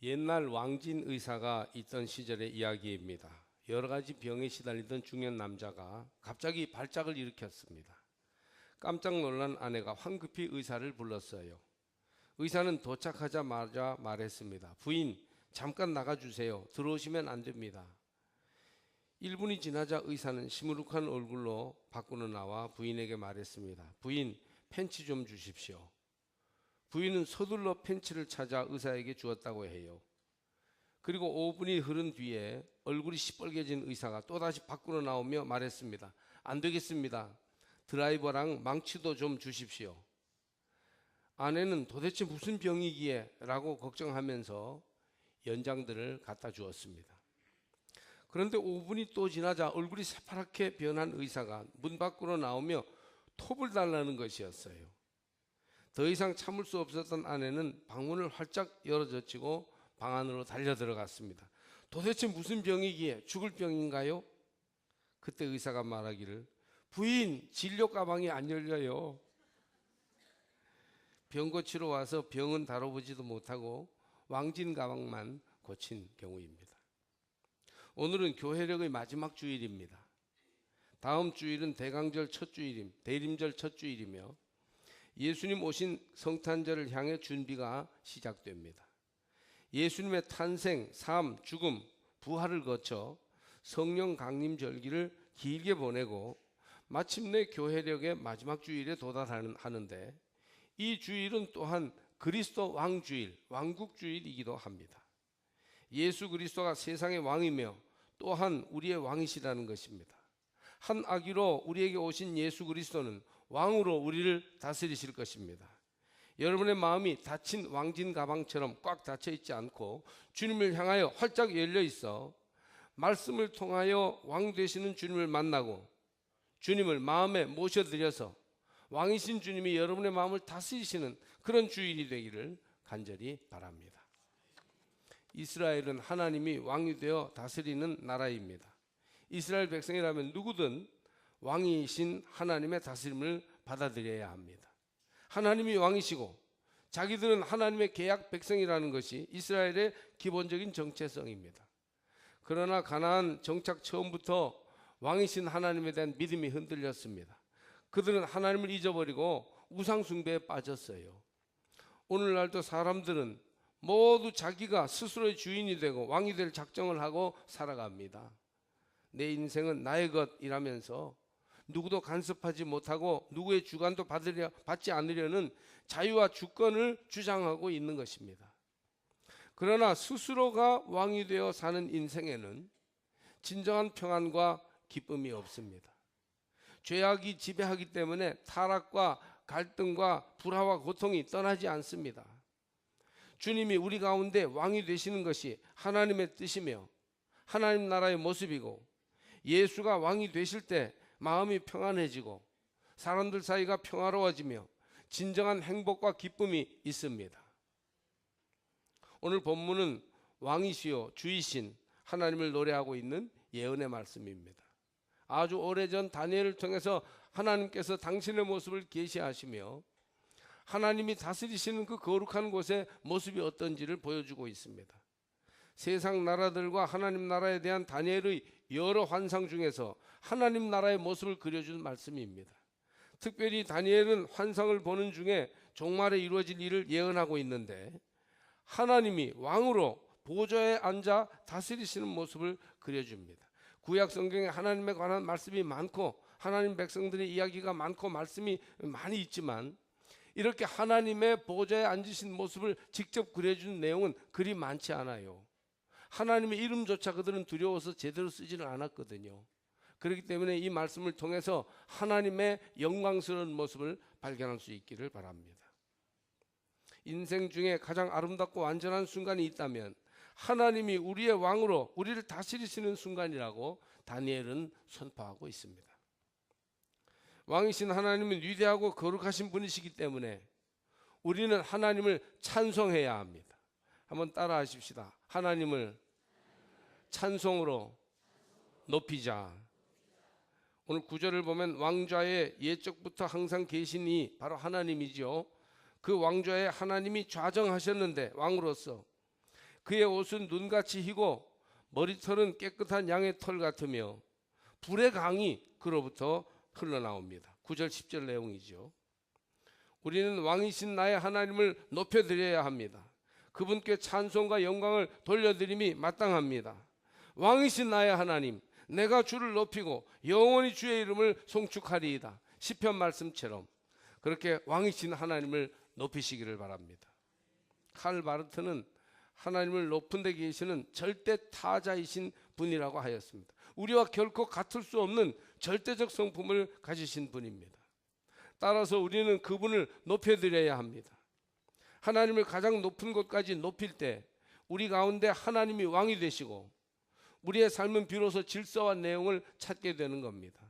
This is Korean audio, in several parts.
옛날 왕진 의사가 있던 시절의 이야기입니다. 여러 가지 병에 시달리던 중년 남자가 갑자기 발작을 일으켰습니다. 깜짝 놀란 아내가 황급히 의사를 불렀어요. 의사는 도착하자마자 말했습니다. 부인, 잠깐 나가주세요. 들어오시면 안 됩니다. 1분이 지나자 의사는 시무룩한 얼굴로 밖으로 나와 부인에게 말했습니다. 부인, 팬츠 좀 주십시오. 부인은 서둘러 팬츠를 찾아 의사에게 주었다고 해요. 그리고 5분이 흐른 뒤에 얼굴이 시뻘개진 의사가 또다시 밖으로 나오며 말했습니다. 안 되겠습니다. 드라이버랑 망치도 좀 주십시오. 아내는 도대체 무슨 병이기에 라고 걱정하면서 연장들을 갖다 주었습니다. 그런데 5분이 또 지나자 얼굴이 새파랗게 변한 의사가 문 밖으로 나오며 톱을 달라는 것이었어요. 더 이상 참을 수 없었던 아내는 방문을 활짝 열어젖히고 방 안으로 달려 들어갔습니다. 도대체 무슨 병이기에 죽을 병인가요? 그때 의사가 말하기를 부인, 진료 가방이 안 열려요. 병 고치러 와서 병은 다뤄보지도 못하고 왕진 가방만 고친 경우입니다. 오늘은 교회력의 마지막 주일입니다. 다음 주일은 대강절 첫 주일임, 대림절 첫 주일이며 예수님 오신 성탄절을 향해 준비가 시작됩니다. 예수님의 탄생, 삶, 죽음, 부활을 거쳐 성령 강림 절기를 길게 보내고 마침내 교회력의 마지막 주일에 도달하는데 이 주일은 또한 그리스도 왕주일, 왕국주일이기도 합니다. 예수 그리스도가 세상의 왕이며 또한 우리의 왕이시라는 것입니다. 한 아기로 우리에게 오신 예수 그리스도는 왕으로 우리를 다스리실 것입니다. 여러분의 마음이 닫힌 왕진 가방처럼 꽉 닫혀 있지 않고 주님을 향하여 활짝 열려 있어 말씀을 통하여 왕 되시는 주님을 만나고 주님을 마음에 모셔드려서 왕이신 주님이 여러분의 마음을 다스리시는 그런 주일이 되기를 간절히 바랍니다. 이스라엘은 하나님이 왕이 되어 다스리는 나라입니다. 이스라엘 백성이라면 누구든 왕이신 하나님의 다스림을 받아들여야 합니다. 하나님이 왕이시고 자기들은 하나님의 계약 백성이라는 것이 이스라엘의 기본적인 정체성입니다. 그러나 가나안 정착 처음부터 왕이신 하나님에 대한 믿음이 흔들렸습니다. 그들은 하나님을 잊어버리고 우상 숭배에 빠졌어요. 오늘날도 사람들은 모두 자기가 스스로의 주인이 되고 왕이 될 작정을 하고 살아갑니다. 내 인생은 나의 것이라면서 누구도 간섭하지 못하고 누구의 주관도 받지 않으려는 자유와 주권을 주장하고 있는 것입니다. 그러나 스스로가 왕이 되어 사는 인생에는 진정한 평안과 기쁨이 없습니다. 죄악이 지배하기 때문에 타락과 갈등과 불화와 고통이 떠나지 않습니다. 주님이 우리 가운데 왕이 되시는 것이 하나님의 뜻이며 하나님 나라의 모습이고 예수가 왕이 되실 때 마음이 평안해지고 사람들 사이가 평화로워지며 진정한 행복과 기쁨이 있습니다. 오늘 본문은 왕이시요 주이신 하나님을 노래하고 있는 예언의 말씀입니다. 아주 오래전 다니엘을 통해서 하나님께서 당신의 모습을 계시하시며 하나님이 다스리시는 그 거룩한 곳의 모습이 어떤지를 보여주고 있습니다. 세상 나라들과 하나님 나라에 대한 다니엘의 여러 환상 중에서 하나님 나라의 모습을 그려준 말씀입니다. 특별히 다니엘은 환상을 보는 중에 종말에 이루어질 일을 예언하고 있는데 하나님이 왕으로 보좌에 앉아 다스리시는 모습을 그려줍니다. 구약 성경에 하나님에 관한 말씀이 많고 하나님 백성들의 이야기가 많고 말씀이 많이 있지만 이렇게 하나님의 보좌에 앉으신 모습을 직접 그려준 내용은 그리 많지 않아요. 하나님의 이름조차 그들은 두려워서 제대로 쓰지는 않았거든요. 그렇기 때문에 이 말씀을 통해서 하나님의 영광스러운 모습을 발견할 수 있기를 바랍니다. 인생 중에 가장 아름답고 완전한 순간이 있다면 하나님이 우리의 왕으로 우리를 다스리시는 순간이라고 다니엘은 선포하고 있습니다. 왕이신 하나님은 위대하고 거룩하신 분이시기 때문에 우리는 하나님을 찬송해야 합니다. 한번 따라 하십시다. 하나님을 찬송으로 높이자. 오늘 구절을 보면 왕좌에 예적부터 항상 계시니 바로 하나님이죠. 그 왕좌에 하나님이 좌정하셨는데 왕으로서 그의 옷은 눈같이 희고 머리털은 깨끗한 양의 털 같으며 불의 강이 그로부터 흘러나옵니다. 9절 10절 내용이죠. 우리는 왕이신 나의 하나님을 높여드려야 합니다. 그분께 찬송과 영광을 돌려드림이 마땅합니다. 왕이신 나의 하나님, 내가 주를 높이고 영원히 주의 이름을 송축하리이다. 시편 말씀처럼 그렇게 왕이신 하나님을 높이시기를 바랍니다. 칼 바르트는 하나님을 높은 데 계시는 절대 타자이신 분이라고 하였습니다. 우리와 결코 같을 수 없는 절대적 성품을 가지신 분입니다. 따라서 우리는 그분을 높여드려야 합니다. 하나님을 가장 높은 곳까지 높일 때 우리 가운데 하나님이 왕이 되시고 우리의 삶은 비로소 질서와 내용을 찾게 되는 겁니다.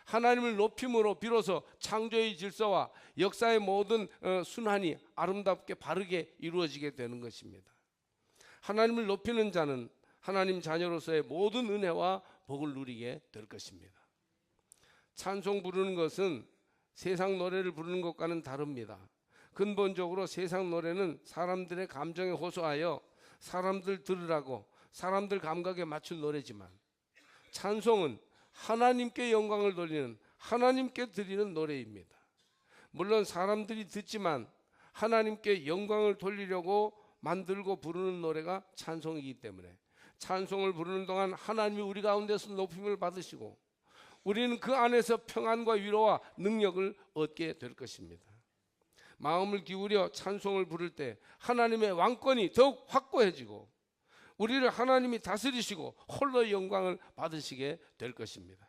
하나님을 높임으로 비로소 창조의 질서와 역사의 모든 순환이 아름답게 바르게 이루어지게 되는 것입니다. 하나님을 높이는 자는 하나님 자녀로서의 모든 은혜와 복을 누리게 될 것입니다. 찬송 부르는 것은 세상 노래를 부르는 것과는 다릅니다. 근본적으로 세상 노래는 사람들의 감정에 호소하여 사람들 들으라고 사람들 감각에 맞춘 노래지만 찬송은 하나님께 영광을 돌리는, 하나님께 드리는 노래입니다. 물론 사람들이 듣지만 하나님께 영광을 돌리려고 만들고 부르는 노래가 찬송이기 때문에 찬송을 부르는 동안 하나님이 우리 가운데서 높임을 받으시고 우리는 그 안에서 평안과 위로와 능력을 얻게 될 것입니다. 마음을 기울여 찬송을 부를 때 하나님의 왕권이 더욱 확고해지고 우리를 하나님이 다스리시고 홀로 영광을 받으시게 될 것입니다.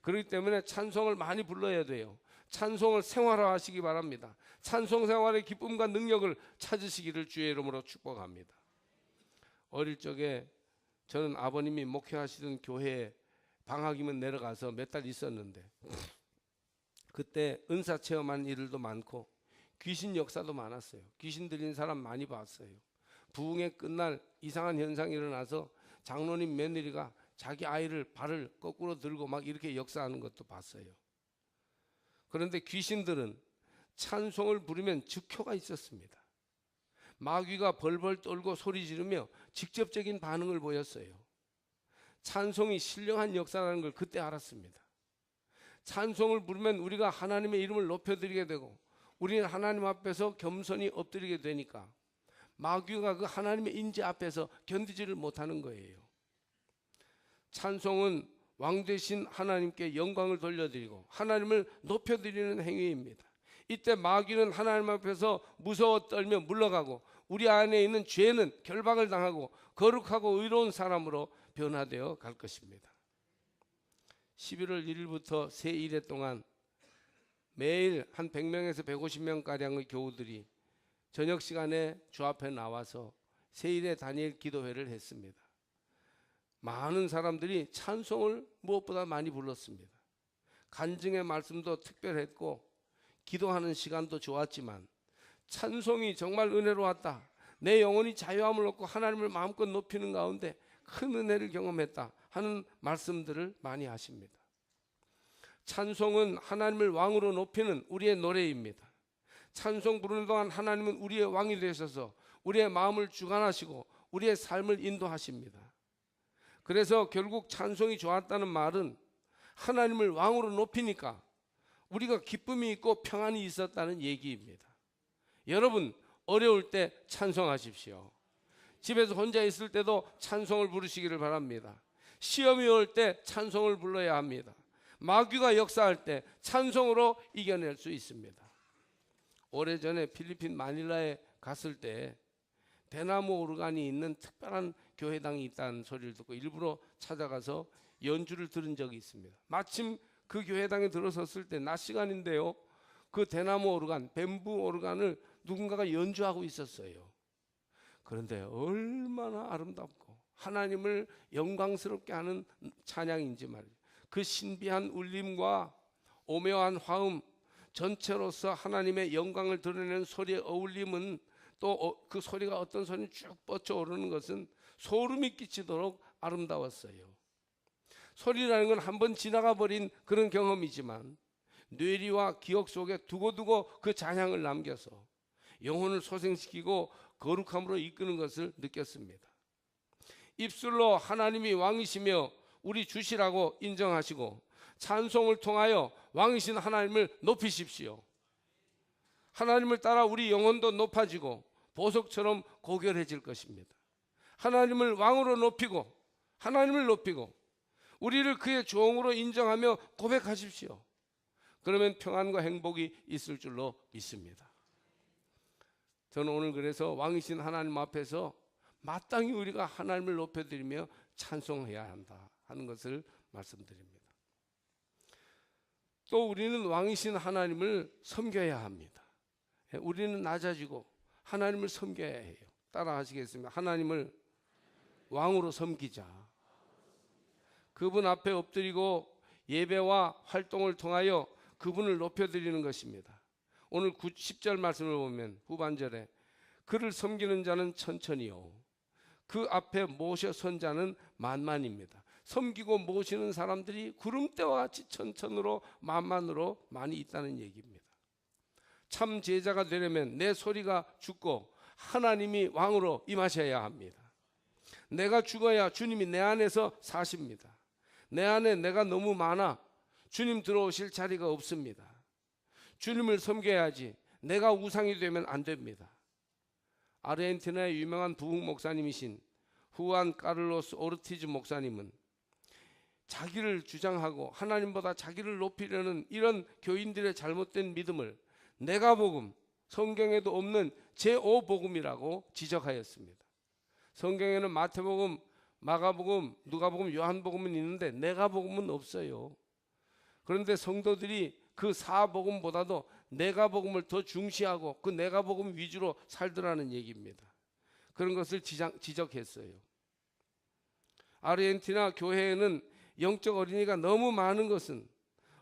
그렇기 때문에 찬송을 많이 불러야 돼요. 찬송을 생활화하시기 바랍니다. 찬송 생활의 기쁨과 능력을 찾으시기를 주의 이름으로 축복합니다. 어릴 적에 저는 아버님이 목회하시던 교회에 방학이면 내려가서 몇 달 있었는데 그때 은사 체험한 일들도 많고 귀신 역사도 많았어요. 귀신 들린 사람 많이 봤어요. 부흥회 끝날 이상한 현상이 일어나서 장로님 며느리가 자기 아이를 발을 거꾸로 들고 막 이렇게 역사하는 것도 봤어요. 그런데 귀신들은 찬송을 부르면 즉효가 있었습니다. 마귀가 벌벌 떨고 소리 지르며 직접적인 반응을 보였어요. 찬송이 신령한 역사라는 걸 그때 알았습니다. 찬송을 부르면 우리가 하나님의 이름을 높여드리게 되고 우리는 하나님 앞에서 겸손히 엎드리게 되니까 마귀가 그 하나님의 인재 앞에서 견디지를 못하는 거예요. 찬송은 왕 되신 하나님께 영광을 돌려드리고 하나님을 높여드리는 행위입니다. 이때 마귀는 하나님 앞에서 무서워 떨며 물러가고 우리 안에 있는 죄는 결박을 당하고 거룩하고 의로운 사람으로 변화되어 갈 것입니다. 11월 1일부터 새 1회 동안 매일 한 100명에서 150명가량의 교우들이 저녁 시간에 주 앞에 나와서 새1회 다니엘 기도회를 했습니다. 많은 사람들이 찬송을 무엇보다 많이 불렀습니다. 간증의 말씀도 특별했고 기도하는 시간도 좋았지만 찬송이 정말 은혜로웠다. 내 영혼이 자유함을 얻고 하나님을 마음껏 높이는 가운데 큰 은혜를 경험했다 하는 말씀들을 많이 하십니다. 찬송은 하나님을 왕으로 높이는 우리의 노래입니다. 찬송 부르는 동안 하나님은 우리의 왕이 되셔서 우리의 마음을 주관하시고 우리의 삶을 인도하십니다. 그래서 결국 찬송이 좋았다는 말은 하나님을 왕으로 높이니까 우리가 기쁨이 있고 평안이 있었다는 얘기입니다. 여러분 어려울 때 찬송하십시오. 집에서 혼자 있을 때도 찬송을 부르시기를 바랍니다. 시험이 올 때 찬송을 불러야 합니다. 마귀가 역사할 때 찬송으로 이겨낼 수 있습니다. 오래전에 필리핀 마닐라에 갔을 때 대나무 오르간이 있는 특별한 교회당이 있다는 소리를 듣고 일부러 찾아가서 연주를 들은 적이 있습니다. 마침 그 교회당에 들어섰을 때 낮 시간인데요, 그 대나무 오르간, 뱀부 오르간을 누군가가 연주하고 있었어요. 그런데 얼마나 아름답고 하나님을 영광스럽게 하는 찬양인지 말이에요. 그 신비한 울림과 오묘한 화음 전체로서 하나님의 영광을 드러내는 소리의 어울림은 또 그 소리가 어떤 소리는 쭉 뻗쳐 오르는 것은 소름이 끼치도록 아름다웠어요. 소리라는 건 한번 지나가 버린 그런 경험이지만 뇌리와 기억 속에 두고두고 그 잔향을 남겨서 영혼을 소생시키고 거룩함으로 이끄는 것을 느꼈습니다. 입술로 하나님이 왕이시며 우리 주시라고 인정하시고 찬송을 통하여 왕이신 하나님을 높이십시오. 하나님을 따라 우리 영혼도 높아지고 보석처럼 고결해질 것입니다. 하나님을 왕으로 높이고 하나님을 높이고 우리를 그의 종으로 인정하며 고백하십시오. 그러면 평안과 행복이 있을 줄로 믿습니다. 저는 오늘 그래서 왕이신 하나님 앞에서 마땅히 우리가 하나님을 높여드리며 찬송해야 한다 하는 것을 말씀드립니다. 또 우리는 왕이신 하나님을 섬겨야 합니다. 우리는 낮아지고 하나님을 섬겨야 해요. 따라 하시겠습니다. 하나님을 왕으로 섬기자. 그분 앞에 엎드리고 예배와 활동을 통하여 그분을 높여드리는 것입니다. 오늘 10절 말씀을 보면 후반절에 그를 섬기는 자는 천천히요 그 앞에 모셔 선 자는 만만입니다. 섬기고 모시는 사람들이 구름대와 같이 천천으로 만만으로 많이 있다는 얘기입니다. 참 제자가 되려면 내 소리가 죽고 하나님이 왕으로 임하셔야 합니다. 내가 죽어야 주님이 내 안에서 사십니다. 내 안에 내가 너무 많아 주님 들어오실 자리가 없습니다. 주님을 섬겨야지 내가 우상이 되면 안 됩니다. 아르헨티나의 유명한 부흥 목사님이신 후안 카를로스 오르티즈 목사님은 자기를 주장하고 하나님보다 자기를 높이려는 이런 교인들의 잘못된 믿음을 내가복음, 성경에도 없는 제5복음이라고 지적하였습니다. 성경에는 마태복음, 마가복음, 누가복음, 요한복음은 있는데 내가복음은 없어요. 그런데 성도들이 그 사복음보다도 내가복음을 더 중시하고 그 내가복음 위주로 살더라는 얘기입니다. 그런 것을 지적했어요. 아르헨티나 교회에는 영적 어린이가 너무 많은 것은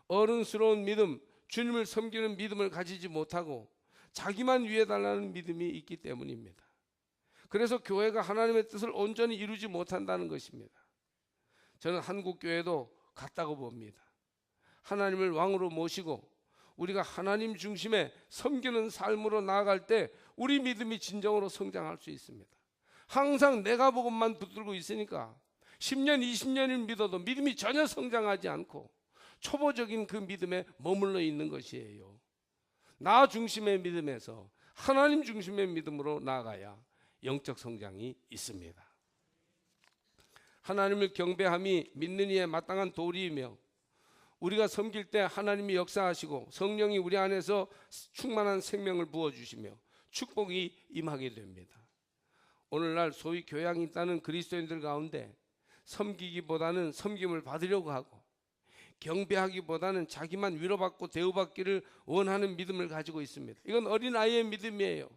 어른스러운 믿음, 주님을 섬기는 믿음을 가지지 못하고 자기만 위해달라는 믿음이 있기 때문입니다. 그래서 교회가 하나님의 뜻을 온전히 이루지 못한다는 것입니다. 저는 한국 교회도 같다고 봅니다. 하나님을 왕으로 모시고 우리가 하나님 중심의 섬기는 삶으로 나아갈 때 우리 믿음이 진정으로 성장할 수 있습니다. 항상 내가 복음만 붙들고 있으니까 10년, 20년을 믿어도 믿음이 전혀 성장하지 않고 초보적인 그 믿음에 머물러 있는 것이에요. 나 중심의 믿음에서 하나님 중심의 믿음으로 나아가야 영적 성장이 있습니다. 하나님을 경배함이 믿는 이에 마땅한 도리이며 우리가 섬길 때 하나님이 역사하시고 성령이 우리 안에서 충만한 생명을 부어주시며 축복이 임하게 됩니다. 오늘날 소위 교양이 있다는 그리스도인들 가운데 섬기기보다는 섬김을 받으려고 하고 경배하기보다는 자기만 위로받고 대우받기를 원하는 믿음을 가지고 있습니다. 이건 어린아이의 믿음이에요.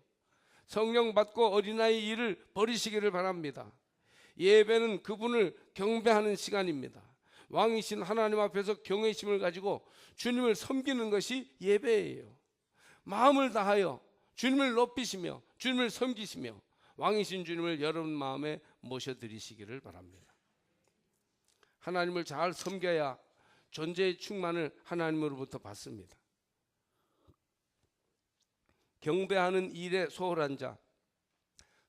성령 받고 어린아이 일을 버리시기를 바랍니다. 예배는 그분을 경배하는 시간입니다. 왕이신 하나님 앞에서 경외심을 가지고 주님을 섬기는 것이 예배예요. 마음을 다하여 주님을 높이시며 주님을 섬기시며 왕이신 주님을 여러분 마음에 모셔드리시기를 바랍니다. 하나님을 잘 섬겨야 존재의 충만을 하나님으로부터 받습니다. 경배하는 일에 소홀한 자,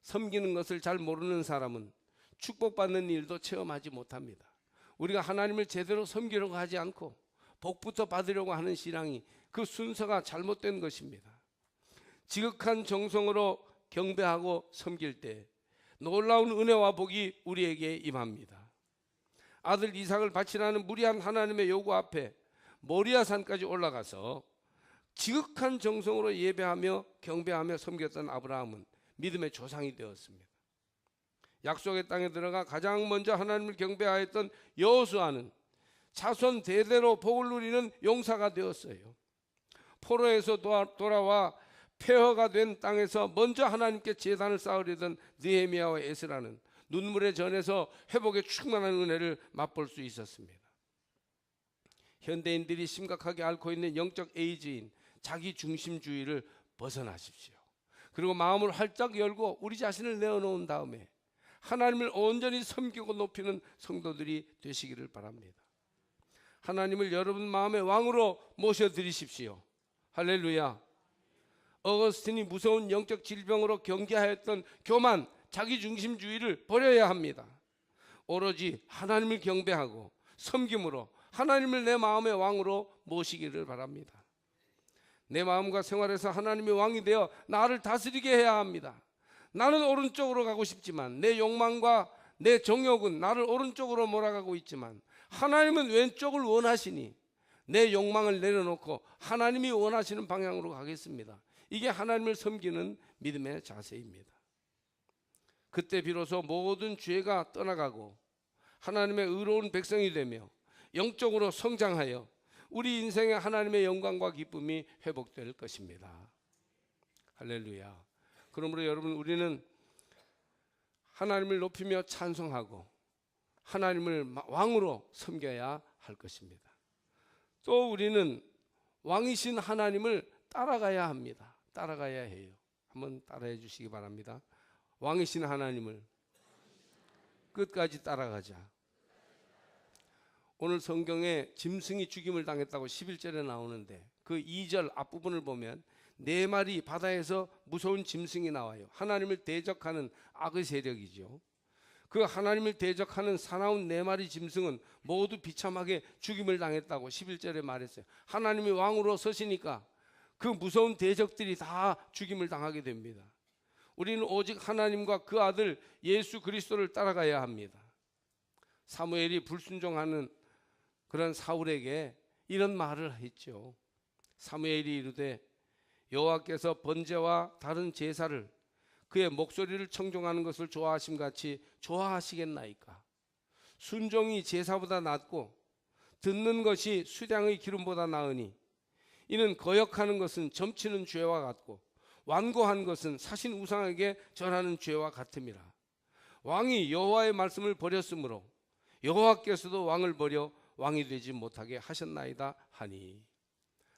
섬기는 것을 잘 모르는 사람은 축복받는 일도 체험하지 못합니다. 우리가 하나님을 제대로 섬기려고 하지 않고 복부터 받으려고 하는 신앙이 그 순서가 잘못된 것입니다. 지극한 정성으로 경배하고 섬길 때 놀라운 은혜와 복이 우리에게 임합니다. 아들 이삭을 바치라는 무리한 하나님의 요구 앞에 모리아 산까지 올라가서 지극한 정성으로 예배하며 경배하며 섬겼던 아브라함은 믿음의 조상이 되었습니다. 약속의 땅에 들어가 가장 먼저 하나님을 경배하였던 여호수아는 자손 대대로 복을 누리는 용사가 되었어요. 포로에서 돌아와 폐허가 된 땅에서 먼저 하나님께 제단을 쌓으려던 느헤미야와 에스라는 눈물의 전에서 회복의 충만한 은혜를 맛볼 수 있었습니다. 현대인들이 심각하게 앓고 있는 영적 에이즈인 자기 중심주의를 벗어나십시오. 그리고 마음을 활짝 열고 우리 자신을 내어놓은 다음에 하나님을 온전히 섬기고 높이는 성도들이 되시기를 바랍니다. 하나님을 여러분 마음의 왕으로 모셔드리십시오. 할렐루야. 어거스틴이 무서운 영적 질병으로 경계하였던 교만, 자기중심주의를 버려야 합니다. 오로지 하나님을 경배하고 섬김으로 하나님을 내 마음의 왕으로 모시기를 바랍니다. 내 마음과 생활에서 하나님의 왕이 되어 나를 다스리게 해야 합니다. 나는 오른쪽으로 가고 싶지만 내 욕망과 내 정욕은 나를 오른쪽으로 몰아가고 있지만 하나님은 왼쪽을 원하시니 내 욕망을 내려놓고 하나님이 원하시는 방향으로 가겠습니다. 이게 하나님을 섬기는 믿음의 자세입니다. 그때 비로소 모든 죄가 떠나가고 하나님의 의로운 백성이 되며 영적으로 성장하여 우리 인생에 하나님의 영광과 기쁨이 회복될 것입니다. 할렐루야. 그러므로 여러분, 우리는 하나님을 높이며 찬송하고 하나님을 왕으로 섬겨야 할 것입니다. 또 우리는 왕이신 하나님을 따라가야 합니다. 따라가야 해요. 한번 따라해 주시기 바랍니다. 왕이신 하나님을 끝까지 따라가자. 오늘 성경에 짐승이 죽임을 당했다고 11절에 나오는데 그 2절 앞부분을 보면 4마리 바다에서 무서운 짐승이 나와요. 하나님을 대적하는 악의 세력이죠. 그 하나님을 대적하는 사나운 4마리 짐승은 모두 비참하게 죽임을 당했다고 11절에 말했어요. 하나님이 왕으로 서시니까 그 무서운 대적들이 다 죽임을 당하게 됩니다. 우리는 오직 하나님과 그 아들 예수 그리스도를 따라가야 합니다. 사무엘이 불순종하는 그런 사울에게 이런 말을 했죠. 사무엘이 이르되 여호와께서 번제와 다른 제사를 그의 목소리를 청종하는 것을 좋아하심같이 좋아하시겠나이까. 순종이 제사보다 낫고 듣는 것이 수량의 기름보다 나으니 이는 거역하는 것은 점치는 죄와 같고 완고한 것은 사신 우상에게 절하는 죄와 같음이라. 왕이 여호와의 말씀을 버렸으므로 여호와께서도 왕을 버려 왕이 되지 못하게 하셨나이다 하니.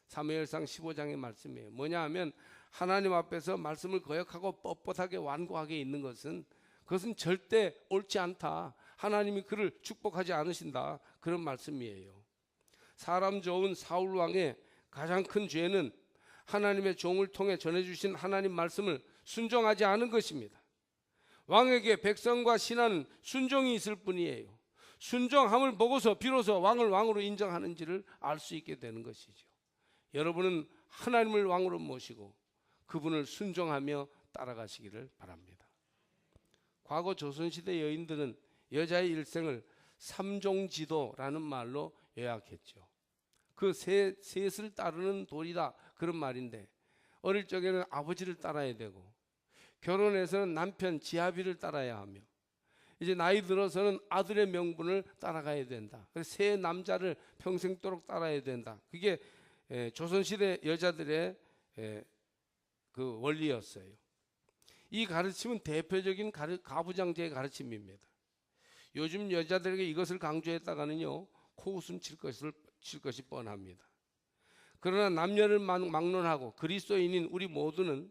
사무엘상 15장의 말씀이에요. 뭐냐 하면 하나님 앞에서 말씀을 거역하고 뻣뻣하게 완고하게 있는 것은 그것은 절대 옳지 않다. 하나님이 그를 축복하지 않으신다. 그런 말씀이에요. 사람 좋은 사울 왕의 가장 큰 죄는 하나님의 종을 통해 전해주신 하나님 말씀을 순종하지 않은 것입니다. 왕에게 백성과 신하는 순종이 있을 뿐이에요. 순종함을 보고서 비로소 왕을 왕으로 인정하는지를 알 수 있게 되는 것이죠. 여러분은 하나님을 왕으로 모시고 그분을 순종하며 따라가시기를 바랍니다. 과거 조선시대 여인들은 여자의 일생을 삼종지도라는 말로 요약했죠. 그 셋을 따르는 도리다 그런 말인데, 어릴 적에는 아버지를 따라야 되고 결혼해서는 남편 지아비를 따라야 하며 이제 나이 들어서는 아들의 명분을 따라가야 된다. 그래서 세 남자를 평생도록 따라야 된다. 그게 조선시대 여자들의 그 원리였어요. 이 가르침은 대표적인 가부장제의 가르침입니다. 요즘 여자들에게 이것을 강조했다가는요 코웃음 칠 것이 뻔합니다. 그러나 남녀를 막론하고 그리스도인인 우리 모두는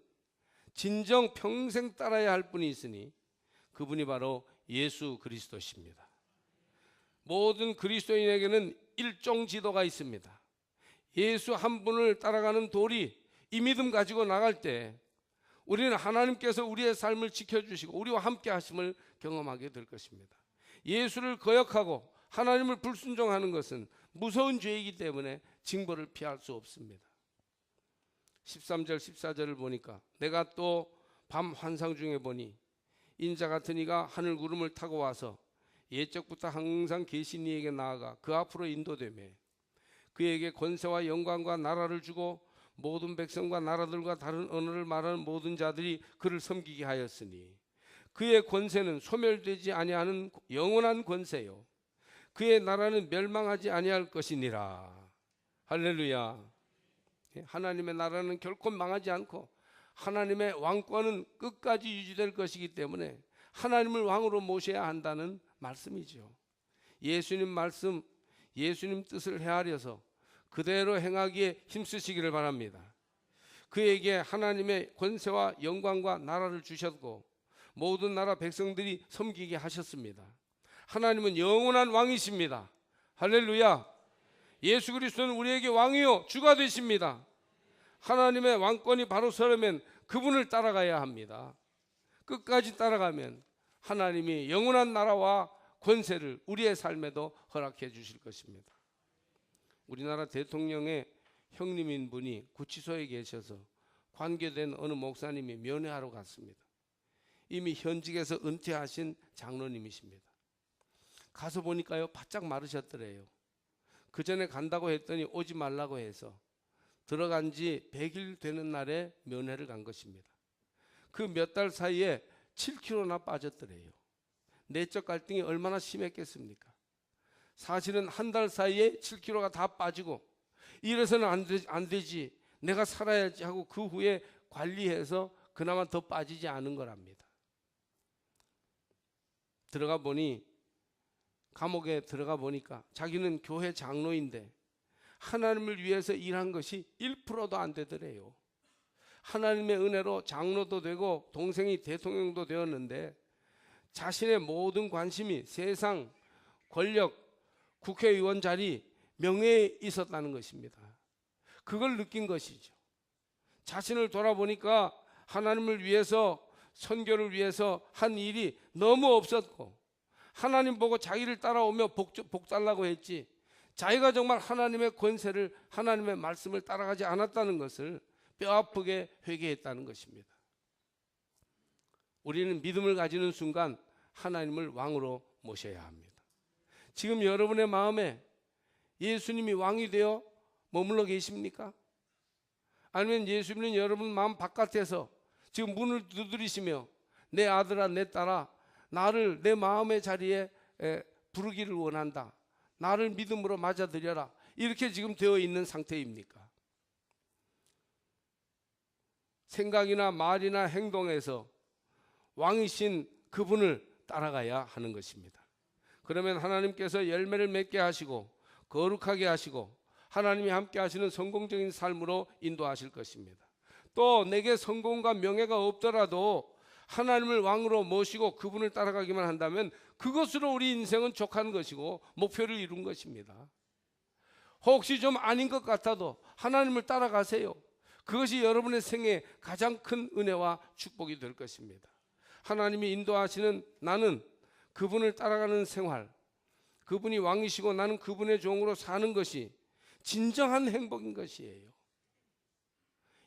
진정 평생 따라야 할 분이 있으니 그분이 바로 예수 그리스도십니다. 모든 그리스도인에게는 일종 지도가 있습니다. 예수 한 분을 따라가는 도리, 이 믿음 가지고 나갈 때 우리는 하나님께서 우리의 삶을 지켜주시고 우리와 함께 하심을 경험하게 될 것입니다. 예수를 거역하고 하나님을 불순종하는 것은 무서운 죄이기 때문에 징벌을 피할 수 없습니다. 13절 14절을 보니까 내가 또 밤 환상 중에 보니 인자 같은 이가 하늘 구름을 타고 와서 옛적부터 항상 계신 이에게 나아가 그 앞으로 인도되며 그에게 권세와 영광과 나라를 주고 모든 백성과 나라들과 다른 언어를 말하는 모든 자들이 그를 섬기게 하였으니 그의 권세는 소멸되지 아니하는 영원한 권세요 그의 나라는 멸망하지 아니할 것이니라. 할렐루야. 하나님의 나라는 결코 망하지 않고 하나님의 왕권은 끝까지 유지될 것이기 때문에 하나님을 왕으로 모셔야 한다는 말씀이죠. 예수님 말씀, 예수님 뜻을 헤아려서 그대로 행하기에 힘쓰시기를 바랍니다. 그에게 하나님의 권세와 영광과 나라를 주셨고 모든 나라 백성들이 섬기게 하셨습니다. 하나님은 영원한 왕이십니다. 할렐루야. 예수 그리스도는 우리에게 왕이요 주가 되십니다. 하나님의 왕권이 바로 서려면 그분을 따라가야 합니다. 끝까지 따라가면 하나님이 영원한 나라와 권세를 우리의 삶에도 허락해 주실 것입니다. 우리나라 대통령의 형님인 분이 구치소에 계셔서 관계된 어느 목사님이 면회하러 갔습니다. 이미 현직에서 은퇴하신 장로님이십니다. 가서 보니까요, 바짝 마르셨더래요. 그 전에 간다고 했더니 오지 말라고 해서 들어간 지 100일 되는 날에 면회를 간 것입니다. 그 몇 달 사이에 7kg나 빠졌더래요. 내적 갈등이 얼마나 심했겠습니까? 사실은 한 달 사이에 7kg가 다 빠지고 이래서는 안 되지, 내가 살아야지 하고 그 후에 관리해서 그나마 더 빠지지 않은 거랍니다. 들어가 보니, 감옥에 들어가 보니까 자기는 교회 장로인데 하나님을 위해서 일한 것이 1%도 안 되더래요. 하나님의 은혜로 장로도 되고 동생이 대통령도 되었는데 자신의 모든 관심이 세상, 권력, 국회의원 자리, 명예에 있었다는 것입니다. 그걸 느낀 것이죠. 자신을 돌아보니까 하나님을 위해서, 선교를 위해서 한 일이 너무 없었고, 하나님 보고 자기를 따라오며 복 달라고 했지 자기가 정말 하나님의 권세를, 하나님의 말씀을 따라가지 않았다는 것을 뼈아프게 회개했다는 것입니다. 우리는 믿음을 가지는 순간 하나님을 왕으로 모셔야 합니다. 지금 여러분의 마음에 예수님이 왕이 되어 머물러 계십니까? 아니면 예수님은 여러분 마음 바깥에서 지금 문을 두드리시며 내 아들아, 내 딸아, 나를 내 마음의 자리에 부르기를 원한다, 나를 믿음으로 맞아들여라, 이렇게 지금 되어 있는 상태입니까? 생각이나 말이나 행동에서 왕이신 그분을 따라가야 하는 것입니다. 그러면 하나님께서 열매를 맺게 하시고 거룩하게 하시고 하나님이 함께 하시는 성공적인 삶으로 인도하실 것입니다. 또 내게 성공과 명예가 없더라도 하나님을 왕으로 모시고 그분을 따라가기만 한다면 그것으로 우리 인생은 족한 것이고 목표를 이룬 것입니다. 혹시 좀 아닌 것 같아도 하나님을 따라가세요. 그것이 여러분의 생애에 가장 큰 은혜와 축복이 될 것입니다. 하나님이 인도하시는 나는 그분을 따라가는 생활, 그분이 왕이시고 나는 그분의 종으로 사는 것이 진정한 행복인 것이에요.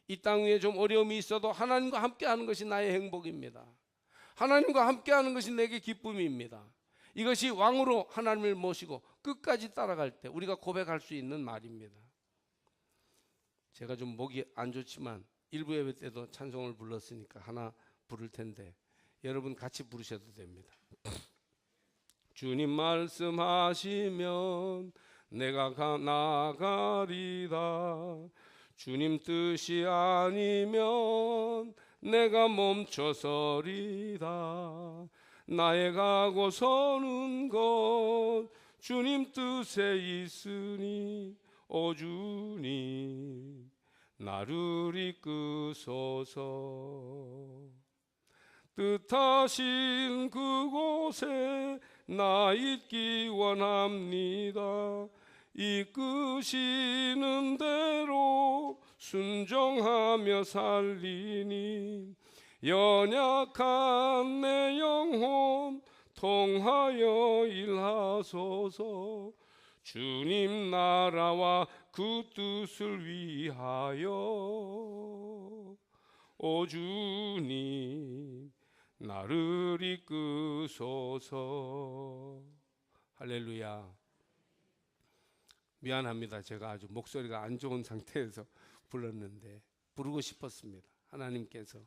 이 땅 위에 좀 어려움이 있어도 하나님과 함께하는 것이 나의 행복입니다. 하나님과 함께하는 것이 내게 기쁨입니다. 이것이 왕으로 하나님을 모시고 끝까지 따라갈 때 우리가 고백할 수 있는 말입니다. 제가 좀 목이 안 좋지만 일부 예배 때도 찬송을 불렀으니까 하나 부를 텐데 여러분 같이 부르셔도 됩니다. 주님 말씀하시면 내가 나가리다. 주님 뜻이 아니면 내가 멈춰서리다. 나의 가고 서는 것 주님 뜻에 있으니 오 주님 나를 이끄소서. 뜻하신 그곳에 나 있기 원합니다. 이끄시는 대로 순종하며 살리니 연약한 내 영혼 통하여 일하소서. 주님 나라와 그 뜻을 위하여 오 주님 나를 이끄소서. 할렐루야. 미안합니다. 제가 아주 목소리가 안 좋은 상태에서 불렀는데 부르고 싶었습니다. 하나님께서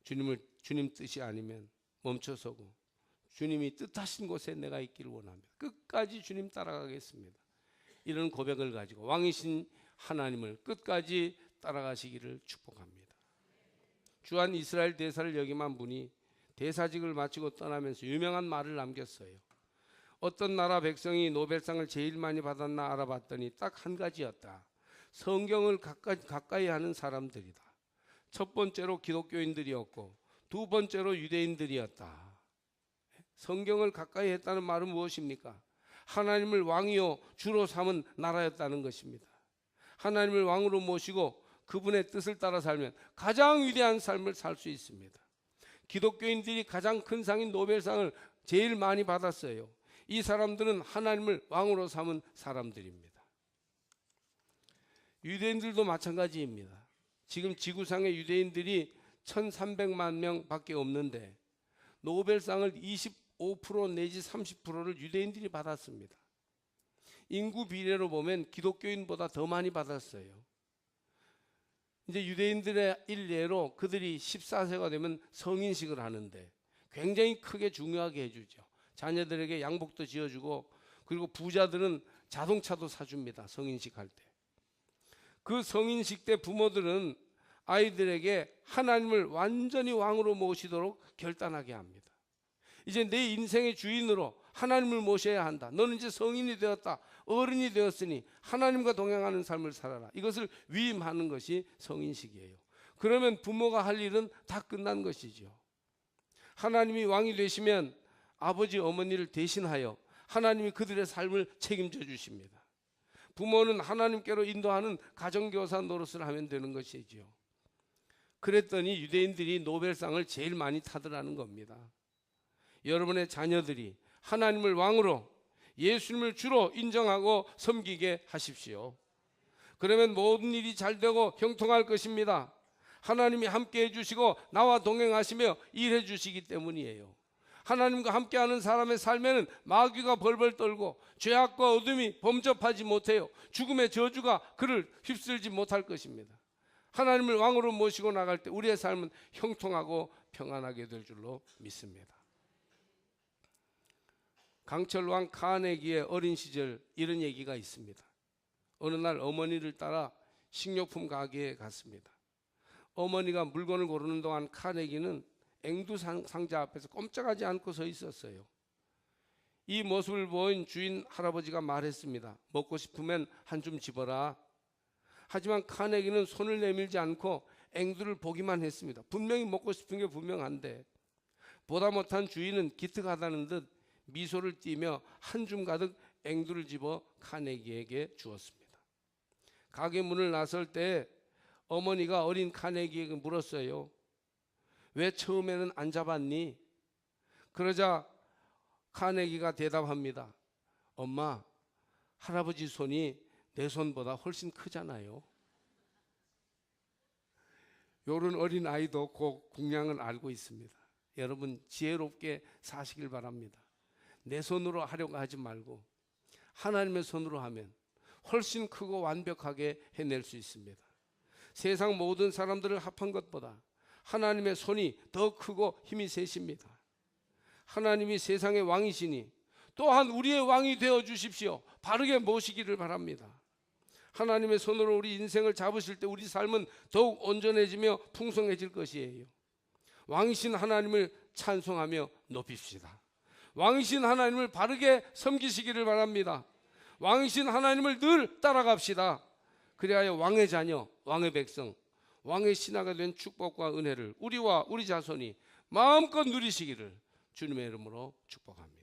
주님 뜻이 아니면 멈춰서고 주님이 뜻하신 곳에 내가 있기를 원합니다. 끝까지 주님 따라가겠습니다. 이런 고백을 가지고 왕이신 하나님을 끝까지 따라가시기를 축복합니다. 주한 이스라엘 대사를 역임한 분이 대사직을 마치고 떠나면서 유명한 말을 남겼어요. 어떤 나라 백성이 노벨상을 제일 많이 받았나 알아봤더니 딱 한 가지였다. 성경을 가까이 하는 사람들이다. 첫 번째로 기독교인들이었고 두 번째로 유대인들이었다. 성경을 가까이 했다는 말은 무엇입니까? 하나님을 왕이요 주로 삼은 나라였다는 것입니다. 하나님을 왕으로 모시고 그분의 뜻을 따라 살면 가장 위대한 삶을 살 수 있습니다. 기독교인들이 가장 큰 상인 노벨상을 제일 많이 받았어요. 이 사람들은 하나님을 왕으로 삼은 사람들입니다. 유대인들도 마찬가지입니다. 지금 지구상의 유대인들이 1300만 명밖에 없는데 노벨상을 25% 내지 30%를 유대인들이 받았습니다. 인구 비례로 보면 기독교인보다 더 많이 받았어요. 이제 유대인들의 일례로 그들이 14세가 되면 성인식을 하는데 굉장히 크게 중요하게 해주죠. 자녀들에게 양복도 지어주고, 그리고 부자들은 자동차도 사줍니다. 성인식 할 때. 그 성인식 때 부모들은 아이들에게 하나님을 완전히 왕으로 모시도록 결단하게 합니다. 이제 내 인생의 주인으로 하나님을 모셔야 한다. 너는 이제 성인이 되었다. 어른이 되었으니 하나님과 동행하는 삶을 살아라. 이것을 위임하는 것이 성인식이에요. 그러면 부모가 할 일은 다 끝난 것이죠. 하나님이 왕이 되시면 아버지 어머니를 대신하여 하나님이 그들의 삶을 책임져 주십니다. 부모는 하나님께로 인도하는 가정교사 노릇을 하면 되는 것이지요. 그랬더니 유대인들이 노벨상을 제일 많이 타더라는 겁니다. 여러분의 자녀들이 하나님을 왕으로, 예수님을 주로 인정하고 섬기게 하십시오. 그러면 모든 일이 잘 되고 형통할 것입니다. 하나님이 함께 해주시고 나와 동행하시며 일해 주시기 때문이에요. 하나님과 함께하는 사람의 삶에는 마귀가 벌벌 떨고 죄악과 어둠이 범접하지 못해요. 죽음의 저주가 그를 휩쓸지 못할 것입니다. 하나님을 왕으로 모시고 나갈 때 우리의 삶은 형통하고 평안하게 될 줄로 믿습니다. 강철왕 카네기의 어린 시절 이런 얘기가 있습니다. 어느 날 어머니를 따라 식료품 가게에 갔습니다. 어머니가 물건을 고르는 동안 카네기는 앵두 상자 앞에서 꼼짝하지 않고 서 있었어요. 이 모습을 보인 주인 할아버지가 말했습니다. 먹고 싶으면 한 줌 집어라. 하지만 카네기는 손을 내밀지 않고 앵두를 보기만 했습니다. 분명히 먹고 싶은 게 분명한데 보다 못한 주인은 기특하다는 듯 미소를 띠며 한 줌 가득 앵두를 집어 카네기에게 주었습니다. 가게 문을 나설 때 어머니가 어린 카네기에게 물었어요. 왜 처음에는 안 잡았니? 그러자 카네기가 대답합니다. 엄마, 할아버지 손이 내 손보다 훨씬 크잖아요. 요런 어린 아이도 그 국량을 알고 있습니다. 여러분 지혜롭게 사시길 바랍니다. 내 손으로 하려고 하지 말고 하나님의 손으로 하면 훨씬 크고 완벽하게 해낼 수 있습니다. 세상 모든 사람들을 합한 것보다 하나님의 손이 더 크고 힘이 세십니다. 하나님이 세상의 왕이시니 또한 우리의 왕이 되어 주십시오. 바르게 모시기를 바랍니다. 하나님의 손으로 우리 인생을 잡으실 때 우리 삶은 더욱 온전해지며 풍성해질 것이에요. 왕이신 하나님을 찬송하며 높입시다. 왕이신 하나님을 바르게 섬기시기를 바랍니다. 왕이신 하나님을 늘 따라갑시다. 그리하여 왕의 자녀, 왕의 백성, 왕의 신하가 된 축복과 은혜를 우리와 우리 자손이 마음껏 누리시기를 주님의 이름으로 축복합니다.